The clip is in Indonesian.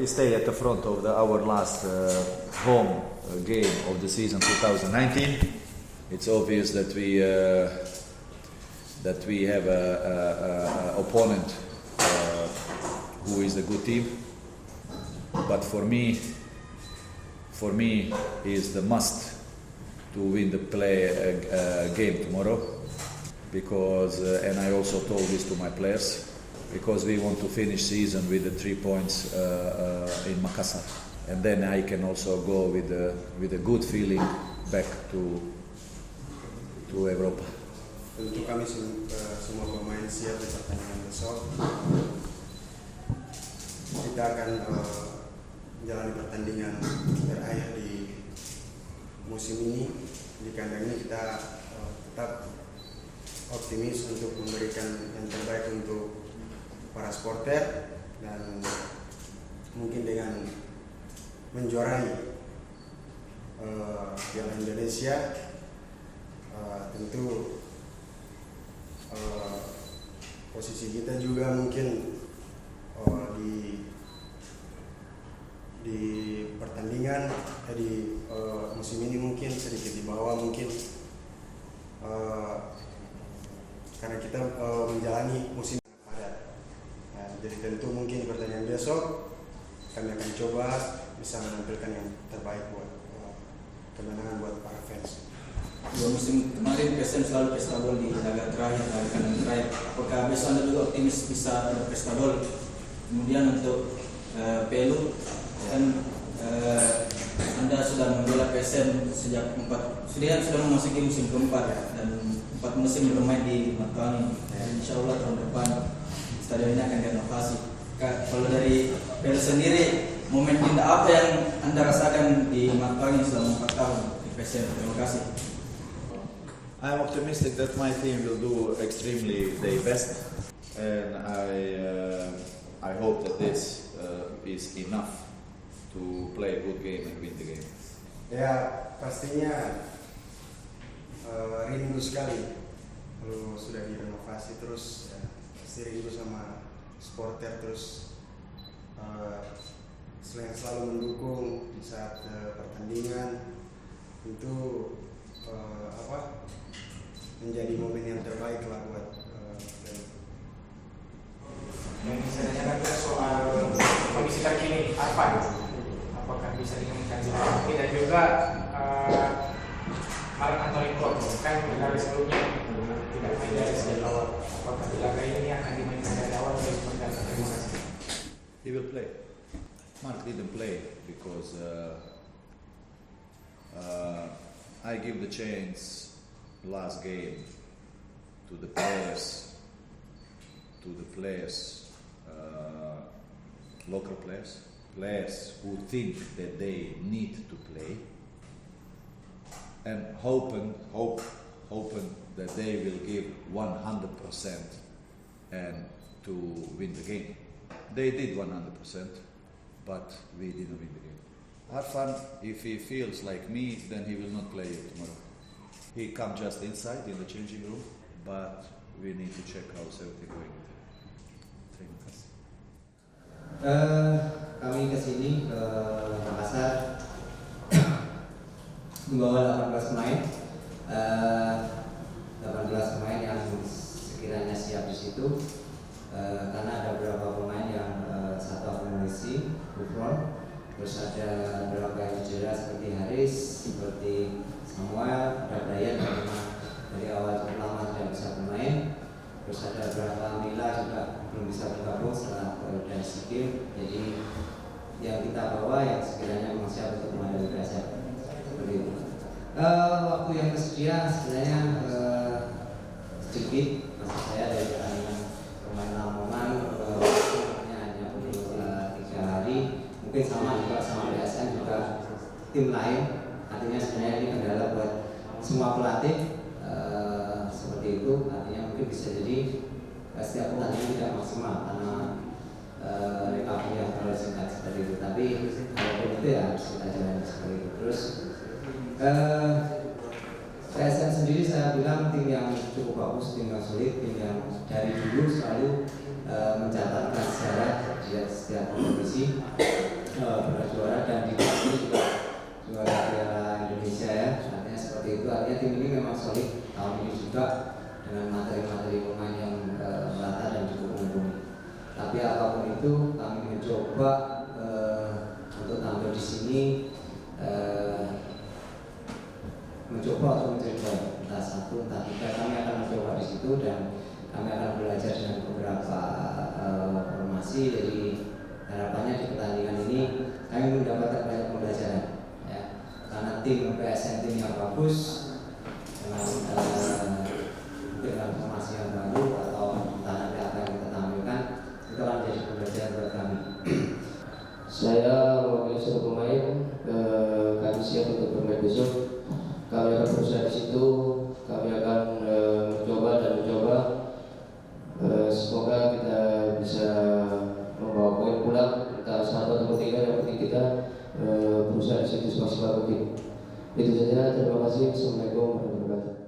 we stay at the front of our last home game of the season 2019. It's obvious that we have a opponent who is a good team. But for me, is the must to win the game tomorrow, because and I also told this to my players, because we want to finish season with the 3 points in Makassar, and then I can also go with a good feeling back to Eropa. Untuk kami semua pemain siap di pertandingan besok. Kita akan menjalani pertandingan terakhir di musim ini. Di kandang ini kita tetap optimis untuk memberikan yang terbaik untuk para supporter, dan mungkin dengan menjuarai Piala Indonesia tentu posisi kita juga mungkin di pertandingan di musim ini mungkin sedikit di bawah, mungkin karena kita menjalani musim padat. Nah, jadi tentu mungkin di pertandingan besok kami akan coba bisa menampilkan yang terbaik buat kemenangan buat para fans. Dua musim kemarin PSS selalu pesta gol di laga terakhir, laga kandang terakhir. Apakah besok Anda juga optimis bisa pesta gol? Kemudian untuk PLU, kan Anda sudah membela PSM sejak sudah memasuki musim keempat dan 4 musim bermain di Melawan. Insya Allah tahun depan stadion ini akan direnovasi. Kalau dari PLU sendiri, momen indah apa yang Anda rasakan di Melawan selama 4 tahun di PSM? Terima kasih. I'm optimistic that my team will do extremely their best, and I hope that this is enough to play a good game and win the game. Ya, pastinya rindu sekali kalau sudah direnovasi terus, ya, pasti rindu sama supporter terus, selalu mendukung di saat pertandingan. Itu menjadi momen yang terbaik lah buat yang bisa ditanyakan soal kondisi terkini apa, apakah bisa ditemukan Jelang dan juga Mark Anthony Klop kan dari sebelumnya tidak main dari sejak awal, apakah di laga ini akan dimainkan dari awal atau seperti apa? Terima kasih. He will play. Mark didn't play because I give the chance last game to the players, local players who think that they need to play, and hoping that they will give 100% and to win the game. They did 100%, but we didn't win the game. Arfan, if he feels like me, then he will not play tomorrow. He come just inside in the changing room, but we need to check how's everything going. Terima kasih. Kami kesini ke Makassar membawa 18 pemain, 18 pemain yang sekiranya siap di situ, karena ada beberapa pemain yang satu akomodasi, terus ada beberapa yang cedera seperti Haris, seperti Samuel, ada Brian yang dari awal pertama tidak bisa bermain, terus ada beberapa Mila juga belum bisa bergabung setelah dari skill. Jadi yang kita bawa yang sekiranya memang siap untuk menghadapi PSS seperti itu. Waktu yang tersedia sebenarnya sedikit, maksud saya dari pertandingan pemain Lamongan hanya perlu 3 hari, mungkin sama juga sama PSS juga tim lain. Artinya sebenarnya ini kendala buat semua pelatih, seperti itu. Artinya mungkin bisa jadi setiap pertandingan tidak maksimal karena recovery yang terlalu singkat seperti itu. Tapi walaupun itu ya harus kita jalani seperti itu. Terus PSS sendiri saya bilang tim yang cukup bagus, tim yang solid, tim yang dari dulu selalu mencatatkan sejarah di setiap kompetisi. pernah juara dan di tahun ini juga juara Piala Indonesia ya. Artinya seperti itu. Artinya tim ini memang solid tahun ini juga dengan materi-materi pemain yang merata dan cukup mumpuni. Tapi apapun itu kami mencoba untuk tampil di sini, mencoba untuk menjadi baik, entah satu entah tiga. Kami akan mencoba di situ dan kami akan belajar dengan beberapa formasi. Jadi harapannya di pertandingan ini kami mendapatkan banyak pembelajaran ya. Karena tim PSS tim yang bagus dengan formasi yang baru atau entah nanti apa yang kita tampilkan, itu akan menjadi pembelajaran buat kami. Saya mewakili seluruh pemain, kami siap untuk bermain besok. Kami akan berusaha di situ, kami akan mencoba. Semoga kita bisa membawa poin pulang, entah 1 atau 3, yang penting kita berusaha di situ semaksimal mungkin. Itu saja, terima kasih. Assalamualaikum warahmatullahi wabarakatuh.